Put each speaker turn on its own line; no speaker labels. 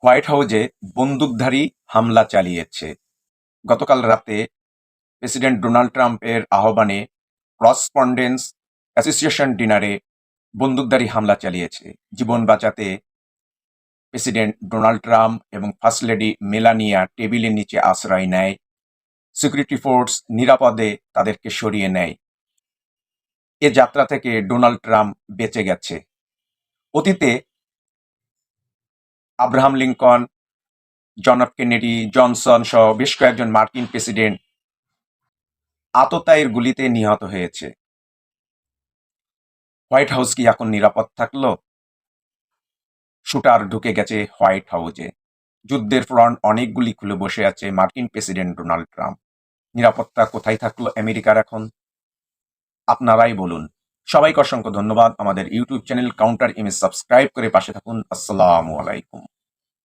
White হাউজে বন্দুকধারী হামলা চালিয়েছে। গতকাল রাতে প্রেসিডেন্ট ডোনাল্ড ট্রাম্পের আহ্বানে করসপন্ডেন্স অ্যাসোসিয়েশন ডিনারে বন্দুকধারী হামলা চালিয়েছে। জীবন বাঁচাতে প্রেসিডেন্ট ডোনাল্ড ট্রাম্প এবং ফার্স্ট লেডি মেলানিয়া টেবিলের নিচে আশ্রয় নেয়। সিকিউরিটি ফোর্স নিরাপদে তাদেরকে সরিয়ে নেয়। এ যাত্রা থেকে ডোনাল্ড ট্রাম্প বেঁচে গেছে। অতীতে Abraham Lincoln, John F Kennedy, Johnson সহ বেশ কয়েকজন মার্কিন প্রেসিডেন্ট আততায়ীর গুলিতে নিহত হয়েছে। হোয়াইট হাউস কি এখন নিরাপদ থাকলো? শুটার ঢুকে গেছে হোয়াইট হাউজে। যুদ্ধের ফ্রন্ট অনেকগুলি খুলে বসে আছে মার্কিন প্রেসিডেন্ট ডোনাল্ড ট্রাম্প। নিরাপত্তা কোথায় থাকলো আমেরিকার এখন? আপনারাই বলুন। সবাইকে অসংখ্য ধন্যবাদ। আমাদের YouTube channel counter image subscribe করে পাশে থাকুন। আসসালামু আলাইকুম।